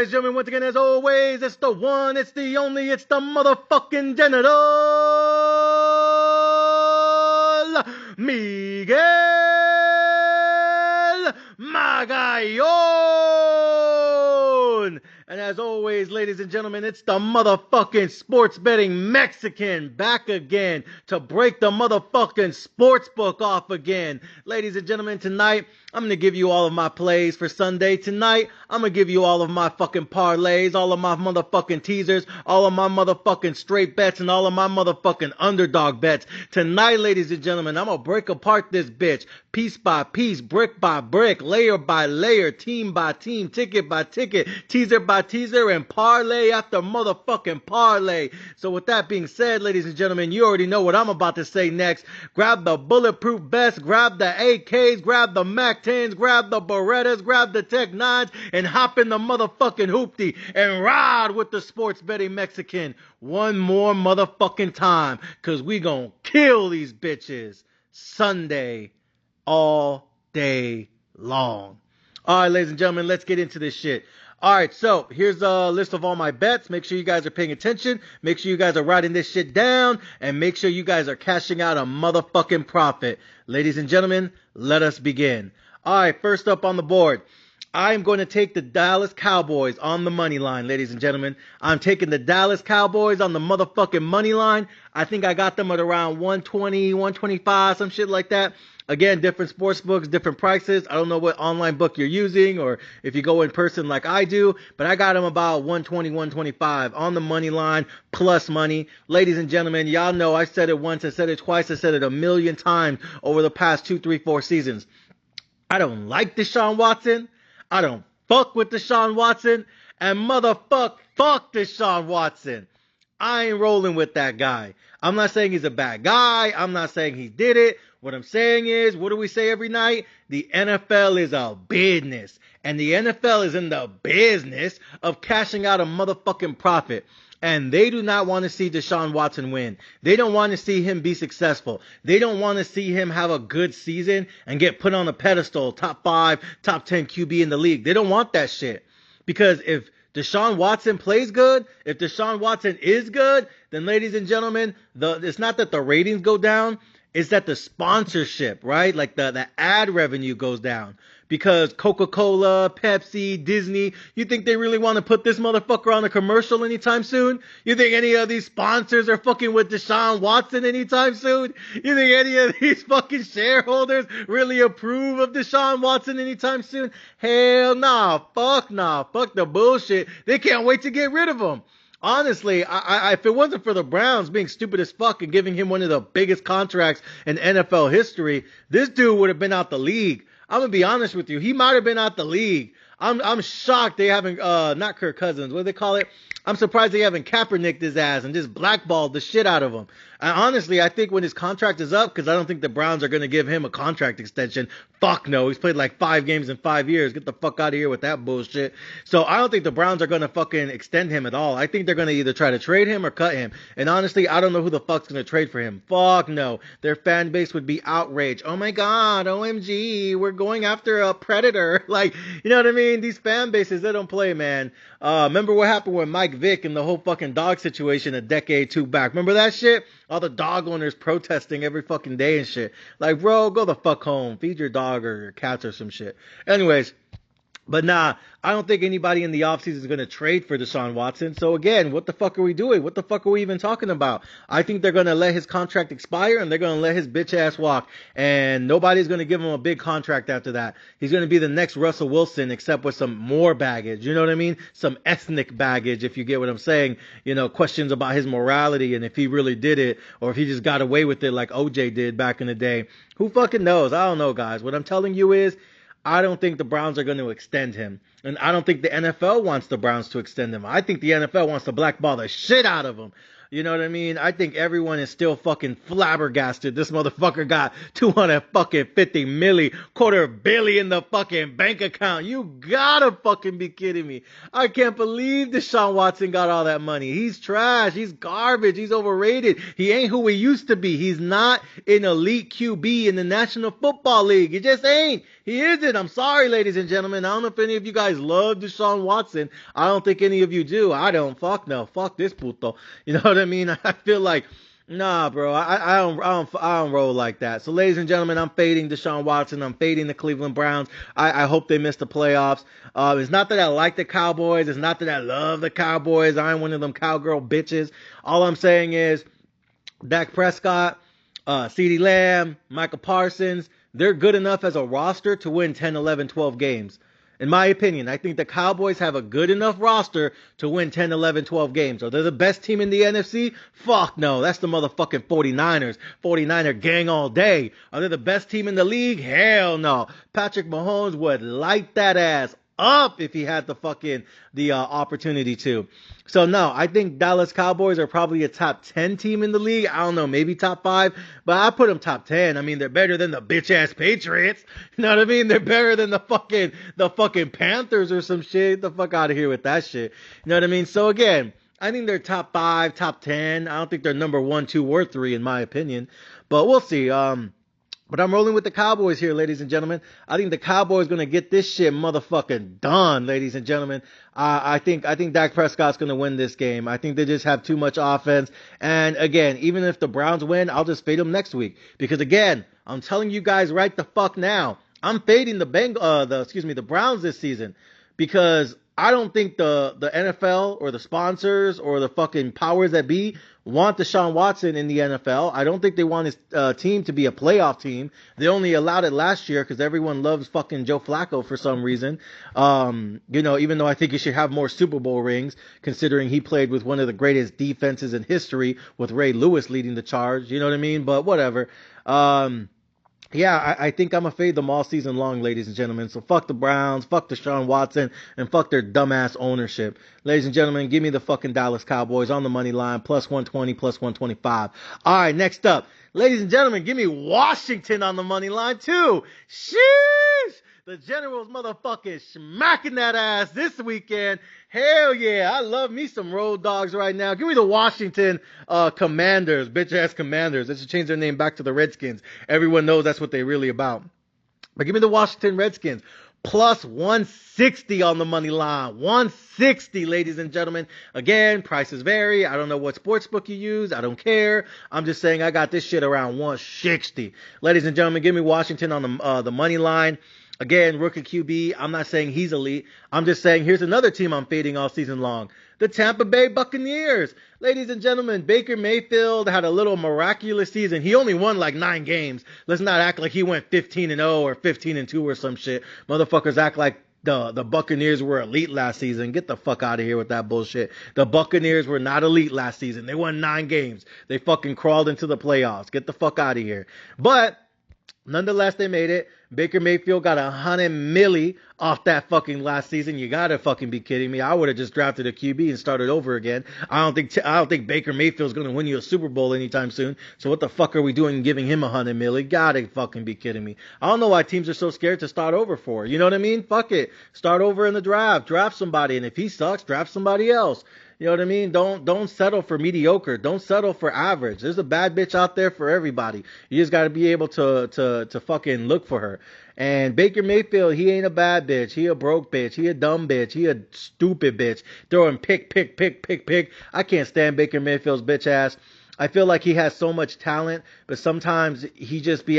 ladies and gentlemen, once again, as always, it's the one, it's the only, it's the motherfucking genital Miguel Magallon. And as always, ladies and gentlemen, it's the motherfucking sports betting Mexican back again to break the motherfucking sports book off again. Ladies and gentlemen, tonight, I'm going to give you all of my plays for Sunday. Tonight, I'm going to give you all of my fucking parlays, all of my motherfucking teasers, all of my motherfucking straight bets, and all of my motherfucking underdog bets. Tonight, ladies and gentlemen, I'm going to break apart this bitch piece by piece, brick by brick, layer by layer, team by team, ticket by ticket, teaser by teaser, and parlay after motherfucking parlay. So with that being said, ladies and gentlemen, you already know what I'm about to say next. Grab the bulletproof vest, grab the AKs, grab the Mac 10s, grab the Berettas, grab the Tech 9s, and hop in the motherfucking hoopty and ride with the sports betting Mexican one more motherfucking time, cause we gonna kill these bitches Sunday all day long. All right, ladies and gentlemen, let's get into this shit. All right, so here's a list of all my bets. Make sure you guys are paying attention. Make sure you guys are writing this shit down. And make sure you guys are cashing out a motherfucking profit. Ladies and gentlemen, let us begin. All right, first up on the board, I'm going to take the Dallas Cowboys on the money line, ladies and gentlemen. I'm taking the Dallas Cowboys on the motherfucking money line. I think I got them at around 120, 125, some shit like that. Again, different sports books, different prices. I don't know what online book you're using or if you go in person like I do, but I got them about 120, 125 on the money line plus money. Ladies and gentlemen, y'all know I said it once, I said it twice, I said it a million times over the past 2, 3, 4 seasons. I don't like Deshaun Watson. I don't fuck with Deshaun Watson. And fuck Deshaun Watson. I ain't rolling with that guy. I'm not saying he's a bad guy. I'm not saying he did it. What I'm saying is, what do we say every night? The NFL is a business. And the NFL is in the business of cashing out a motherfucking profit. And they do not want to see Deshaun Watson win. They don't want to see him be successful. They don't want to see him have a good season and get put on a pedestal, top 5, top 10 QB in the league. They don't want that shit. Because if Deshaun Watson plays good, if Deshaun Watson is good, then ladies and gentlemen, it's not that the ratings go down, it's that the sponsorship, right? Like the ad revenue goes down. Because Coca-Cola, Pepsi, Disney, you think they really want to put this motherfucker on a commercial anytime soon? You think any of these sponsors are fucking with Deshaun Watson anytime soon? You think any of these fucking shareholders really approve of Deshaun Watson anytime soon? Hell nah, fuck the bullshit. They can't wait to get rid of him. Honestly, if it wasn't for the Browns being stupid as fuck and giving him one of the biggest contracts in NFL history, this dude would have been out the league. I'm gonna be honest with you. He might have been out the league. I'm shocked they haven't, not Kirk Cousins, what do they call it? I'm surprised they haven't Kaepernicked his ass and just blackballed the shit out of him. And honestly, I think when his contract is up, because I don't think the Browns are going to give him a contract extension. Fuck no. He's played like 5 games in 5 years. Get the fuck out of here with that bullshit. So I don't think the Browns are going to fucking extend him at all. I think they're going to either try to trade him or cut him. And honestly, I don't know who the fuck's going to trade for him. Fuck no. Their fan base would be outraged. Oh my God, OMG, we're going after a predator. Like, you know what I mean? These fan bases, they don't play, man. Remember what happened with Mike Vick and the whole fucking dog situation a decade, 2 back? Remember that shit? All the dog owners protesting every fucking day and shit. Like, bro, go the fuck home. Feed your dog or your cats or some shit. Anyways, but nah, I don't think anybody in the offseason is going to trade for Deshaun Watson. So again, what the fuck are we doing? What the fuck are we even talking about? I think they're going to let his contract expire and they're going to let his bitch ass walk. And nobody's going to give him a big contract after that. He's going to be the next Russell Wilson, except with some more baggage. You know what I mean? Some ethnic baggage, if you get what I'm saying. You know, questions about his morality and if he really did it or if he just got away with it like OJ did back in the day. Who fucking knows? I don't know, guys. What I'm telling you is, I don't think the Browns are going to extend him. And I don't think the NFL wants the Browns to extend him. I think the NFL wants to blackball the shit out of him. You know what I mean? I think everyone is still fucking flabbergasted. This motherfucker got 250 milli, quarter billion in the fucking bank account. You gotta fucking be kidding me. I can't believe Deshaun Watson got all that money. He's trash. He's garbage. He's overrated. He ain't who he used to be. He's not an elite QB in the National Football League. He just ain't. He isn't. I'm sorry, ladies and gentlemen. I don't know if any of you guys love Deshaun Watson. I don't think any of you do. I don't. Fuck no. Fuck this puto. You know what I mean? I feel like, nah, bro. I don't roll like that. So, ladies and gentlemen, I'm fading Deshaun Watson. I'm fading the Cleveland Browns. I hope they miss the playoffs. It's not that I like the Cowboys. It's not that I love the Cowboys. I ain't one of them cowgirl bitches. All I'm saying is, Dak Prescott, CeeDee Lamb, Michael Parsons, they're good enough as a roster to win 10, 11, 12 games. In my opinion, I think the Cowboys have a good enough roster to win 10, 11, 12 games. Are they the best team in the NFC? Fuck no. That's the motherfucking 49ers. 49er gang all day. Are they the best team in the league? Hell no. Patrick Mahomes would light that ass up if he had the opportunity to. So no, I think Dallas Cowboys are probably a top 10 team in the league. I don't know, maybe top 5, but I put them top 10. I mean, they're better than the bitch ass Patriots. You know what I mean? They're better than the fucking Panthers or some shit. Get the fuck out of here with that shit. You know what I mean? So again, I think they're top 5, top 10. I don't think they're number 1, 2, or 3 in my opinion, but we'll see. But I'm rolling with the Cowboys here, ladies and gentlemen. I think the Cowboys going to get this shit motherfucking done, ladies and gentlemen. I think Dak Prescott's going to win this game. I think they just have too much offense. And again, even if the Browns win, I'll just fade them next week. Because again, I'm telling you guys right the fuck now, I'm fading the Browns this season. Because I don't think the NFL or the sponsors or the fucking powers that be want Deshaun Watson in the NFL. I don't think they want his team to be a playoff team. They only allowed it last year because everyone loves fucking Joe Flacco for some reason. Even though I think he should have more Super Bowl rings, considering he played with one of the greatest defenses in history with Ray Lewis leading the charge. You know what I mean? But whatever. Yeah, I think I'm going to fade them all season long, ladies and gentlemen. So fuck the Browns, fuck Deshaun Watson, and fuck their dumbass ownership. Ladies and gentlemen, give me the fucking Dallas Cowboys on the money line, plus 120, plus 125. All right, next up. Ladies and gentlemen, give me Washington on the money line, too. Sheesh! The Generals motherfucking smacking that ass this weekend. Hell yeah, I love me some road dogs right now. Give me the Washington Commanders, bitch-ass Commanders. They should change their name back to the Redskins. Everyone knows that's what they're really about. But give me the Washington Redskins. Plus 160 on the money line. 160, ladies and gentlemen. Again, prices vary. I don't know what sportsbook you use. I don't care. I'm just saying I got this shit around 160. Ladies and gentlemen, give me Washington on the money line. Again, rookie QB, I'm not saying he's elite. I'm just saying here's another team I'm fading all season long. The Tampa Bay Buccaneers. Ladies and gentlemen, Baker Mayfield had a little miraculous season. He only won like 9 games. Let's not act like he went 15-0 or 15-2 or some shit. Motherfuckers act like the Buccaneers were elite last season. Get the fuck out of here with that bullshit. The Buccaneers were not elite last season. They won 9 games. They fucking crawled into the playoffs. Get the fuck out of here. But nonetheless, they made it. Baker Mayfield got 100 milli off that fucking last season. You gotta fucking be kidding me. I would have just drafted a QB and started over again. I don't think Baker Mayfield's gonna win you a Super Bowl anytime soon. So what the fuck are we doing giving him 100 milli? Gotta fucking be kidding me. I don't know why teams are so scared to start over for. You know what I mean? Fuck it. Start over in the draft. Draft somebody, and if he sucks, draft somebody else. You know what I mean? Don't settle for mediocre. Don't settle for average. There's a bad bitch out there for everybody. You just got to be able to fucking look for her. And Baker Mayfield, he ain't a bad bitch. He a broke bitch. He a dumb bitch. He a stupid bitch. Throwing pick. I can't stand Baker Mayfield's bitch ass. I feel like he has so much talent, but sometimes he just be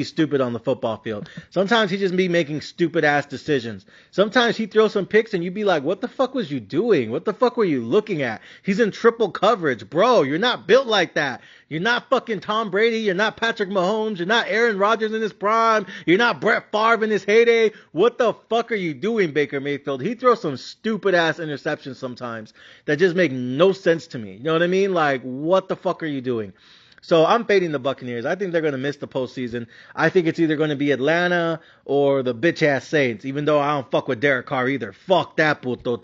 stupid on the football field. Sometimes he just be making stupid ass decisions. Sometimes he throws some picks and you be like, what the fuck was you doing? What the fuck were you looking at? He's in triple coverage. Bro, you're not built like that. You're not fucking Tom Brady. You're not Patrick Mahomes. You're not Aaron Rodgers in his prime. You're not Brett Favre in his heyday. What the fuck are you doing, Baker Mayfield? He throws some stupid ass interceptions sometimes that just make no sense to me. You know what I mean? Like, what the fuck are you doing? So I'm fading the Buccaneers. I think they're going to miss the postseason. I think it's either going to be Atlanta or the bitch ass Saints. Even though I don't fuck with Derek Carr either. Fuck that puto,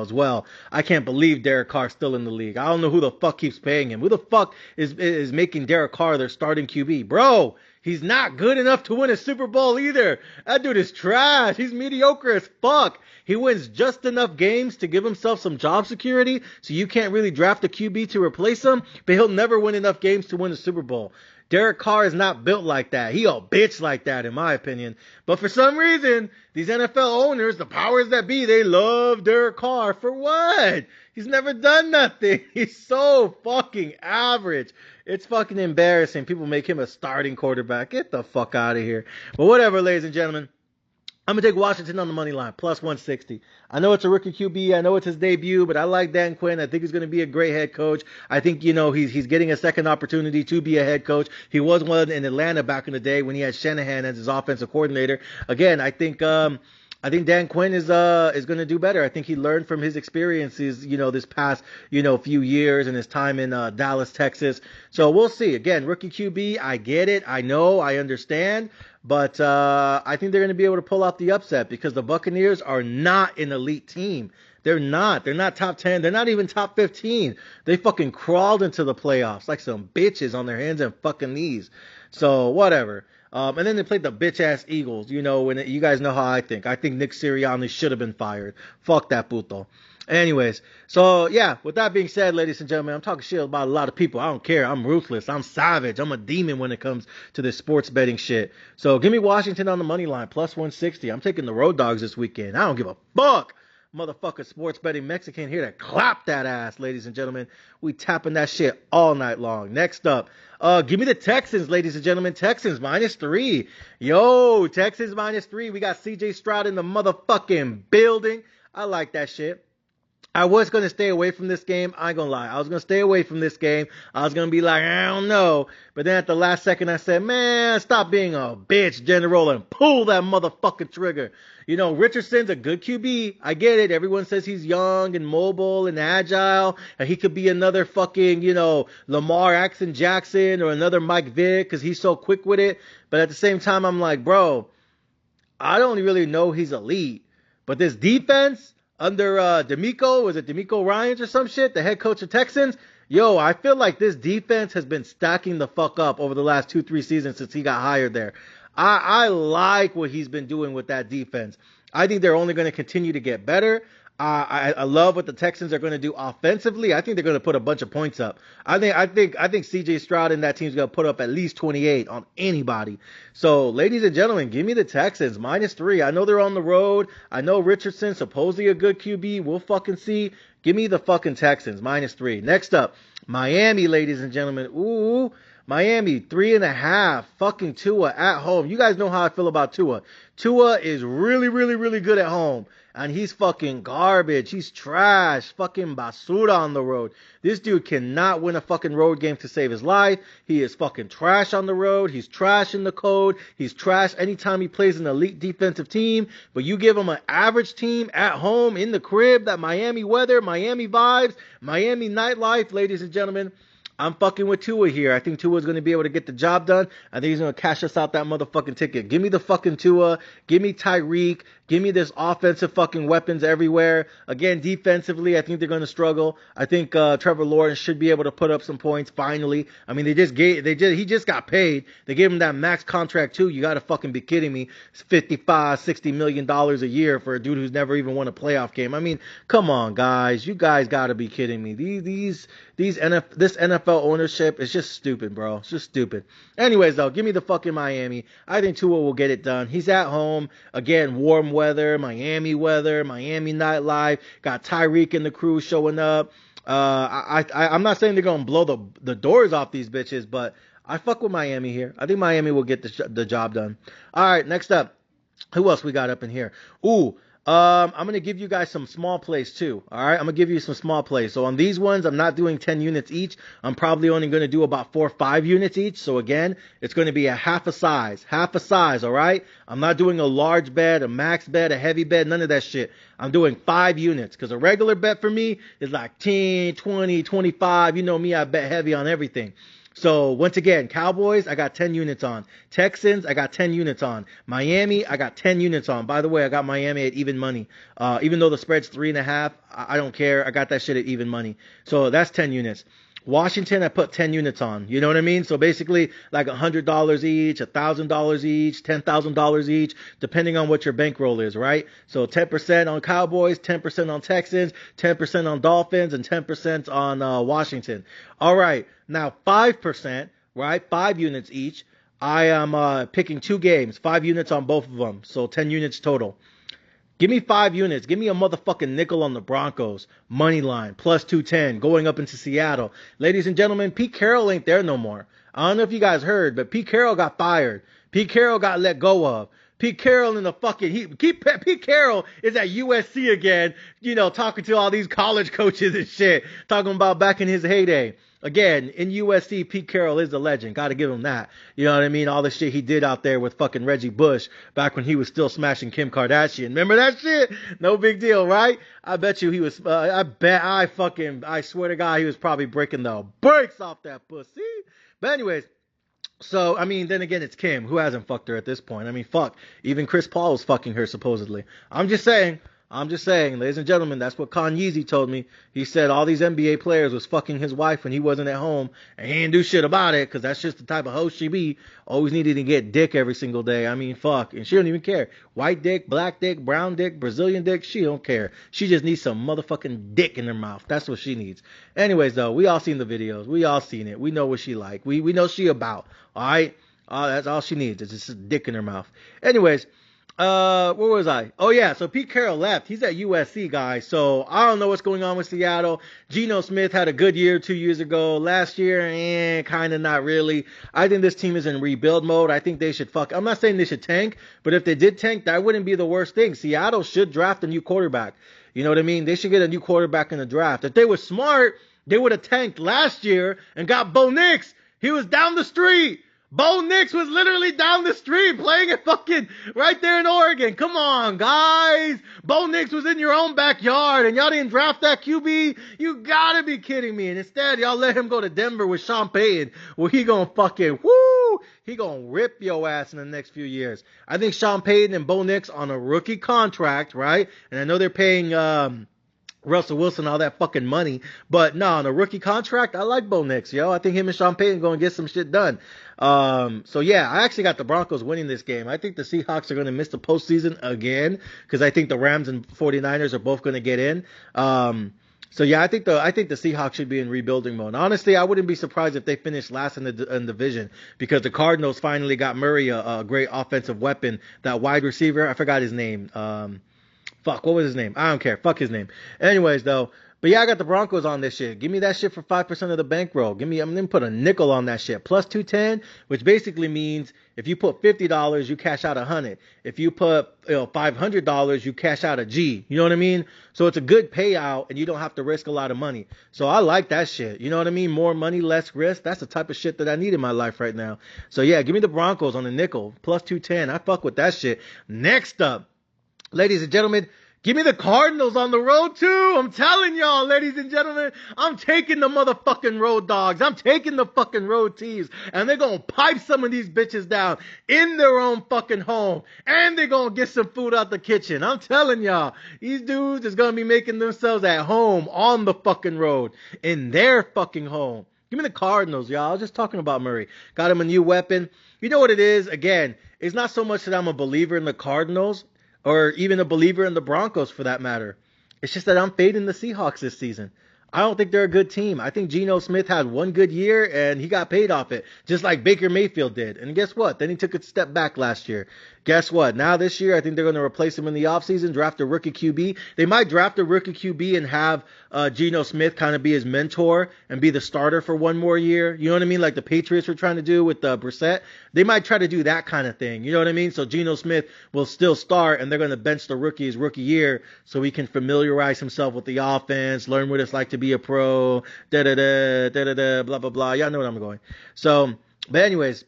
as well. I can't believe Derek Carr's still in the league. I don't know who the fuck keeps paying him. Who the fuck is making Derek Carr their starting QB, bro? He's not good enough to win a Super Bowl either. That dude is trash. He's mediocre as fuck. He wins just enough games to give himself some job security, so you can't really draft a QB to replace him, but he'll never win enough games to win a Super Bowl. Derek Carr is not built like that. He a bitch like that, in my opinion. But for some reason, these NFL owners, the powers that be, they love Derek Carr. For what? He's never done nothing. He's so fucking average. It's fucking embarrassing. People make him a starting quarterback. Get the fuck out of here. But whatever, ladies and gentlemen. I'm going to take Washington on the money line, plus 160. I know it's a rookie QB. I know it's his debut, but I like Dan Quinn. I think he's going to be a great head coach. I think, he's getting a second opportunity to be a head coach. He was one in Atlanta back in the day when he had Shanahan as his offensive coordinator. Again, I think Dan Quinn is going to do better. I think he learned from his experiences, this past, few years and his time in Dallas, Texas. So we'll see. Again, rookie QB, I get it. I know. I understand. But I think they're going to be able to pull off the upset because the Buccaneers are not an elite team. They're not. They're not top 10. They're not even top 15. They fucking crawled into the playoffs like some bitches on their hands and fucking knees. So whatever. And then they played the bitch-ass Eagles, and you guys know how I think. I think Nick Sirianni should have been fired. Fuck that puto. Anyways, so yeah, with that being said, ladies and gentlemen, I'm talking shit about a lot of people. I don't care. I'm ruthless. I'm savage. I'm a demon when it comes to this sports betting shit. So give me Washington on the money line, plus 160. I'm taking the Road Dogs this weekend. I don't give a fuck. Motherfucker sports betting Mexican here to clap that ass, ladies and gentlemen. We tapping that shit all night long. Next up, give me the Texans, ladies and gentlemen. Texans -3. Yo, Texans -3. We got CJ Stroud in the motherfucking building. I like that shit. I was going to stay away from this game. I ain't going to lie. I was going to stay away from this game. I was going to be like, I don't know. But then at the last second, I said, man, stop being a bitch, General, and pull that motherfucking trigger. Richardson's a good QB. I get it. Everyone says he's young and mobile and agile. And he could be another fucking, Lamar Jackson or another Mike Vick because he's so quick with it. But at the same time, I'm like, bro, I don't really know he's elite. But this defense under D'Amico Ryans or some shit, the head coach of Texans, I feel like this defense has been stacking the fuck up over the last 2-3 seasons since he got hired there. I like what he's been doing with that defense. I think they're only going to continue to get better. I love what the Texans are going to do offensively. I think they're going to put a bunch of points up. I think CJ Stroud and that team's going to put up at least 28 on anybody. So, ladies and gentlemen, give me the Texans -3. I know they're on the road. I know Richardson, supposedly a good QB. We'll fucking see. Give me the fucking Texans -3. Next up, Miami, ladies and gentlemen. Ooh, Miami 3.5. Fucking Tua at home. You guys know how I feel about Tua. Tua is really, really, really good at home. And he's fucking garbage. He's trash. Fucking basura on the road. This dude cannot win a fucking road game to save his life. He is fucking trash on the road. He's trash in the code. He's trash anytime he plays an elite defensive team. But you give him an average team at home in the crib, that Miami weather, Miami vibes, Miami nightlife, ladies and gentlemen. I'm fucking with Tua here. I think Tua's going to be able to get the job done. I think he's going to cash us out that motherfucking ticket. Give me the fucking Tua. Give me Tyreek. Give me this offensive fucking weapons everywhere. Again, defensively, I think they're going to struggle. I think Trevor Lawrence should be able to put up some points finally. I mean, he just got paid. They gave him that max contract too. You got to fucking be kidding me. It's $55-60 million a year for a dude who's never even won a playoff game. I mean, come on, guys. You guys got to be kidding me. This NFL ownership is just stupid, bro. It's just stupid. Anyways, though, give me the fucking Miami. I think Tua will get it done. He's at home. Again, warm weather, Miami nightlife. Got Tyreek and the crew showing up. I'm not saying they're going to blow the doors off these bitches, but I fuck with Miami here. I think Miami will get the job done. All right, next up. Who else we got up in here? I'm going to give you guys some small plays too. All right. I'm going to give you some small plays. So on these ones, I'm not doing 10 units each. I'm probably only going to do about 4 or 5 units each. So again, it's going to be a half a size. All right. I'm not doing a large bet, a max bet, a heavy bet, none of that shit. I'm doing 5 units because a regular bet for me is like 10, 20, 25. You know me, I bet heavy on everything. So once again, Cowboys, I got 10 units on. Texans, I got 10 units on. Miami, I got 10 units on. By the way, I got Miami at even money. Even though the spread's 3.5, I don't care. I got that shit at even money. So that's 10 units. Washington, I put 10 units on. You know what I mean? So basically like $100 each, $1,000 each, $10,000 each, depending on what your bankroll is, right? So 10% on Cowboys, 10% on Texans, 10% on Dolphins, and 10% on Washington. All right. Now 5%, right? 5 units each. I am picking 2 games, 5 units on both of them. So 10 units total. Give me 5 units. Give me a motherfucking nickel on the Broncos. Moneyline, plus 210, going up into Seattle. Ladies and gentlemen, Pete Carroll ain't there no more. I don't know if you guys heard, but Pete Carroll got fired. Pete Carroll got let go of. Pete Carroll in the fucking Pete Carroll is at USC again, you know, talking to all these college coaches and shit, talking about back in his heyday. Again, in USC, Pete Carroll is a legend. Got to give him that. You know what I mean? All the shit he did out there with fucking Reggie Bush back when he was still smashing Kim Kardashian. Remember that shit? No big deal, right? I bet you he was, I swear to God, he was probably breaking the brakes off that pussy. But anyways, so, I mean, then again, it's Kim. Who hasn't fucked her at this point? I mean, fuck. Even Chris Paul was fucking her, supposedly. I'm just saying, ladies and gentlemen, that's what Kanye told me. He said all these NBA players was fucking his wife when he wasn't at home, and he didn't do shit about it, because that's just the type of hoe she be. Always needed to get dick every single day. I mean, fuck. And she don't even care. White dick, black dick, brown dick, Brazilian dick, she don't care. She just needs some motherfucking dick in her mouth. That's what she needs. Anyways, though, we all seen the videos. We all seen it. We know what she like. We know she about. All right? That's all she needs. It's just a dick in her mouth. Anyways, where was I? Oh yeah, so Pete Carroll left. He's at USC, guys. So I don't know what's going on with Seattle. Geno Smith had a good year 2 years ago. Last year, kind of not really. I think this team is in rebuild mode. I think they should I'm not saying they should tank, but if they did tank, that wouldn't be the worst thing. Seattle should draft a new quarterback. You know what I mean? They should get a new quarterback in the draft. If they were smart, they would have tanked last year and got Bo Nix. He was down the street. Bo Nix was literally down the street playing it fucking right there in Oregon. Come on, guys. Bo Nix was in your own backyard and y'all didn't draft that QB. You gotta be kidding me. And instead, y'all let him go to Denver with Sean Payton, where he gonna fucking, he gonna rip your ass in the next few years. I think Sean Payton and Bo Nix on a rookie contract, right? And I know they're paying, Russell Wilson all that fucking money, but no, on a rookie contract, I like Bo Nix, yo. I think him and Sean Payton going to get some shit done. So yeah, I actually got the Broncos winning this game. I think the Seahawks are going to miss the postseason again, because I think the Rams and 49ers are both going to get in. So yeah, I think the Seahawks should be in rebuilding mode. Honestly, I wouldn't be surprised if they finished last in the division, because the Cardinals finally got Murray a great offensive weapon. That wide receiver, I forgot his name. What was his name? I don't care. Fuck his name. Anyways, though. But yeah, I got the Broncos on this shit. Give me that shit for 5% of the bankroll. I'm going to put a nickel on that shit. Plus 210, which basically means if you put $50, you cash out $100. If you put $500, you cash out a G. You know what I mean? So it's a good payout and you don't have to risk a lot of money. So I like that shit. You know what I mean? More money, less risk. That's the type of shit that I need in my life right now. So yeah, give me the Broncos on the nickel. Plus 210. I fuck with that shit. Next up, ladies and gentlemen, give me the Cardinals on the road too. I'm telling y'all, ladies and gentlemen, I'm taking the motherfucking road dogs. I'm taking the fucking road teams. And they're going to pipe some of these bitches down in their own fucking home. And they're going to get some food out the kitchen. I'm telling y'all, these dudes is going to be making themselves at home on the fucking road. In their fucking home. Give me the Cardinals, y'all. I was just talking about Murray. Got him a new weapon. You know what it is? Again, it's not so much that I'm a believer in the Cardinals, or even a believer in the Broncos for that matter. It's just that I'm fading the Seahawks this season. I don't think they're a good team. I think Geno Smith had one good year and he got paid off it, just like Baker Mayfield did. And guess what? Then he took a step back last year. Guess what? Now this year, I think they're going to replace him in the offseason, draft a rookie QB. They might draft a rookie QB and have Geno Smith kind of be his mentor and be the starter for one more year. You know what I mean? Like the Patriots were trying to do with Brissett. They might try to do that kind of thing. You know what I mean? So Geno Smith will still start and they're going to bench the rookie his rookie year so he can familiarize himself with the offense, learn what it's like to be a pro, blah, blah, blah. Y'all know where I'm going. So, but anyways,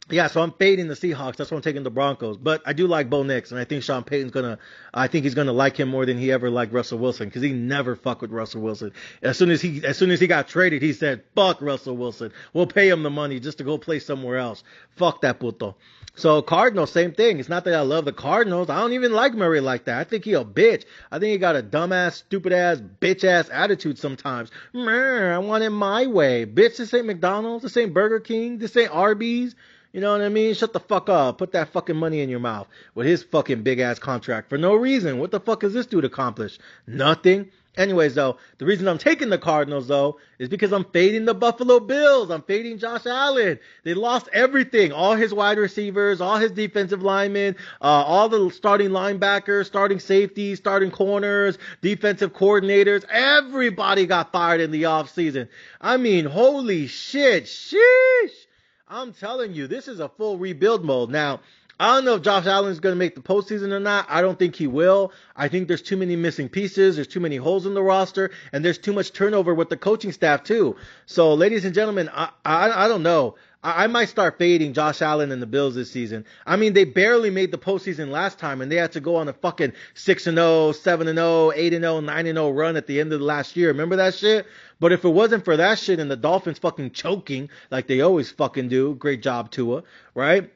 Yeah, so I'm fading the Seahawks. That's why I'm taking the Broncos. But I do like Bo Nix, and I think Sean Payton's I think he's gonna like him more than he ever liked Russell Wilson, because he never fucked with Russell Wilson. As soon as he got traded, he said, "Fuck Russell Wilson. We'll pay him the money just to go play somewhere else. Fuck that puto." So Cardinals, same thing. It's not that I love the Cardinals. I don't even like Murray like that. I think he a bitch. I think he got a dumbass, stupid ass, bitch ass attitude sometimes. I want it my way. Bitch, this ain't McDonald's. This ain't Burger King. This ain't Arby's. You know what I mean? Shut the fuck up. Put that fucking money in your mouth with his fucking big ass contract for no reason. What the fuck is this dude accomplish? Nothing. Anyways, though, the reason I'm taking the Cardinals, though, is because I'm fading the Buffalo Bills. I'm fading Josh Allen. They lost everything. All his wide receivers, all his defensive linemen, all the starting linebackers, starting safeties, starting corners, defensive coordinators. Everybody got fired in the offseason. I mean, holy shit. Sheesh. I'm telling you, this is a full rebuild mode. Now, I don't know if Josh Allen is going to make the postseason or not. I don't think he will. I think there's too many missing pieces. There's too many holes in the roster, and there's too much turnover with the coaching staff too. So, ladies and gentlemen, I don't know. I might start fading Josh Allen and the Bills this season. I mean, they barely made the postseason last time, and they had to go on a fucking 6-0, 7-0, 8-0, 9-0 run at the end of the last year. Remember that shit? But if it wasn't for that shit and the Dolphins fucking choking like they always fucking do, great job, Tua, right?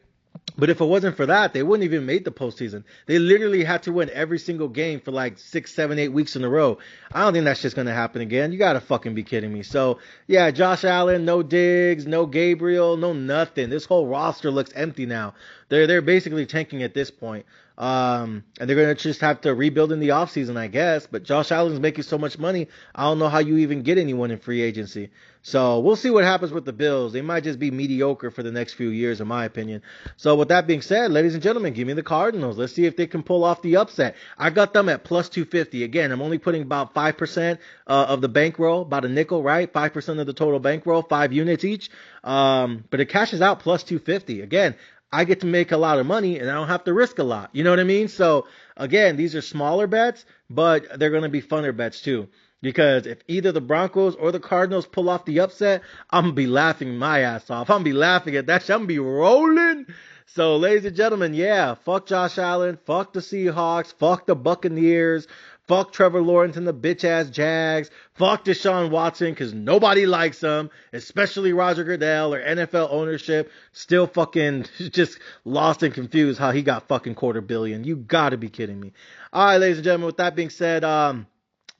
But if it wasn't for that, they wouldn't even made the postseason. They literally had to win every single game for like 6, 7, 8 weeks in a row. I don't think that shit's gonna happen again. You gotta fucking be kidding me. So yeah, Josh Allen, no Diggs, no Gabriel, no nothing. This whole roster looks empty now. They're basically tanking at this point. And they're going to just have to rebuild in the offseason, I guess. But Josh Allen's making so much money, I don't know how you even get anyone in free agency. So we'll see what happens with the Bills. They might just be mediocre for the next few years, in my opinion. So with that being said, ladies and gentlemen, give me the Cardinals. Let's see if they can pull off the upset. I got them at plus 250. Again, I'm only putting about 5% of the bankroll, about a nickel, right? 5% of the total bankroll, 5 units each. But it cashes out plus 250. Again, I get to make a lot of money and I don't have to risk a lot. You know what I mean? So again, these are smaller bets, but they're going to be funner bets too. Because if either the Broncos or the Cardinals pull off the upset, I'm going to be laughing my ass off. I'm going to be laughing at that shit. I'm going to be rolling. So, ladies and gentlemen, yeah, fuck Josh Allen, fuck the Seahawks, fuck the Buccaneers, fuck Trevor Lawrence and the bitch-ass Jags, fuck Deshaun Watson, because nobody likes him, especially Roger Goodell or NFL ownership, still fucking just lost and confused how he got fucking $250 million. You gotta be kidding me. All right, ladies and gentlemen, with that being said,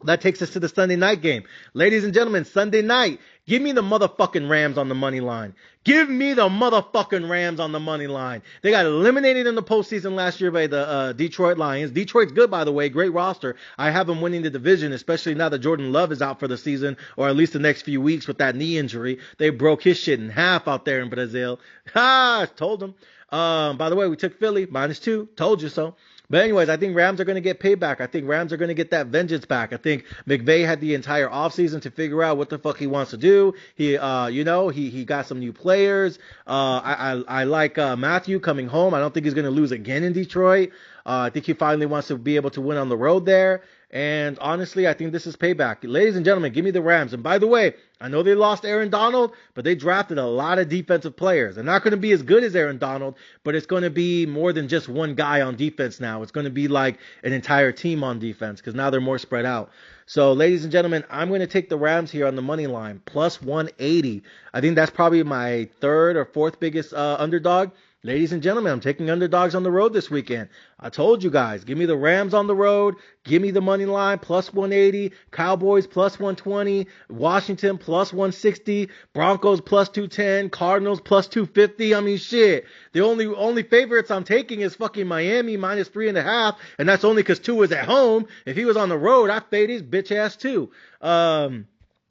that takes us to the Sunday night game. Ladies and gentlemen, Sunday night, give me the motherfucking Rams on the money line. Give me the motherfucking Rams on the money line. They got eliminated in the postseason last year by the Detroit Lions. Detroit's good, by the way. Great roster. I have them winning the division, especially now that Jordan Love is out for the season, or at least the next few weeks with that knee injury. They broke his shit in half out there in Brazil. Ha! Told them. By the way, we took Philly, -2. Told you so. But anyways, I think Rams are going to get payback. I think Rams are going to get that vengeance back. I think McVay had the entire offseason to figure out what the fuck he wants to do. He got some new players. I like Matthew coming home. I don't think he's going to lose again in Detroit. I think he finally wants to be able to win on the road there. And honestly, I think this is payback. Ladies and gentlemen, give me the Rams. And by the way, I know they lost Aaron Donald, but they drafted a lot of defensive players. They're not going to be as good as Aaron Donald, but it's going to be more than just one guy on defense now. It's going to be like an entire team on defense because now they're more spread out. So, ladies and gentlemen, I'm going to take the Rams here on the money line, plus 180. I think that's probably my third or fourth biggest underdog. Ladies and gentlemen, I'm taking underdogs on the road this weekend. I told you guys, give me the Rams on the road. Give me the money line, plus 180. Cowboys, plus 120. Washington, plus 160. Broncos, plus 210. Cardinals, plus 250. I mean, shit. The only favorites I'm taking is fucking Miami, -3.5. And that's only because Tua is at home. If he was on the road, I'd fade his bitch ass too.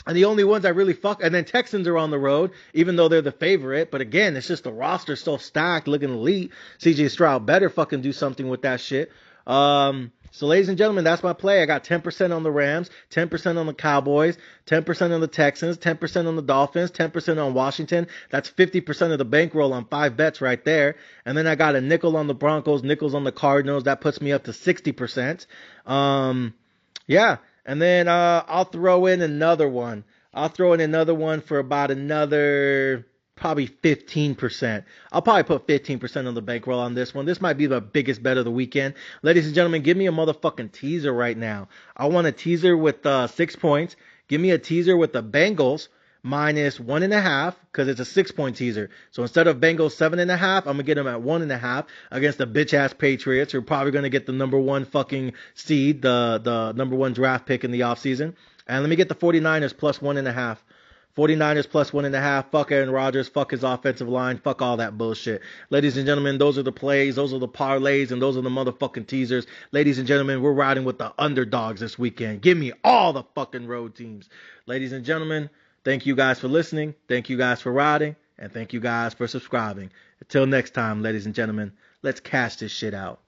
And the only ones I really fuck, and then Texans are on the road, even though they're the favorite. But again, it's just the roster so stacked, looking elite. CJ Stroud better fucking do something with that shit. So ladies and gentlemen, that's my play. I got 10% on the Rams, 10% on the Cowboys, 10% on the Texans, 10% on the Dolphins, 10% on Washington. That's 50% of the bankroll on 5 bets right there. And then I got a nickel on the Broncos, nickels on the Cardinals. That puts me up to 60%. Yeah. And then I'll throw in another one. I'll throw in another one for about another probably 15%. I'll probably put 15% on the bankroll on this one. This might be the biggest bet of the weekend. Ladies and gentlemen, give me a motherfucking teaser right now. I want a teaser with 6 points. Give me a teaser with the Bengals minus 1.5 because it's a 6-point teaser. So instead of Bengals 7.5, I'm gonna get them at 1.5 against the bitch ass Patriots, who are probably gonna get the number one fucking seed, the number one draft pick in the offseason. And let me get the 49ers plus 1.5. 49ers plus 1.5. Fuck Aaron Rodgers. Fuck his offensive line. Fuck all that bullshit. Ladies and gentlemen, those are the plays. Those are the parlays. And those are the motherfucking teasers. Ladies and gentlemen, we're riding with the underdogs this weekend. Give me all the fucking road teams. Ladies and gentlemen, thank you guys for listening. Thank you guys for riding. And thank you guys for subscribing. Until next time, ladies and gentlemen, let's cash this shit out.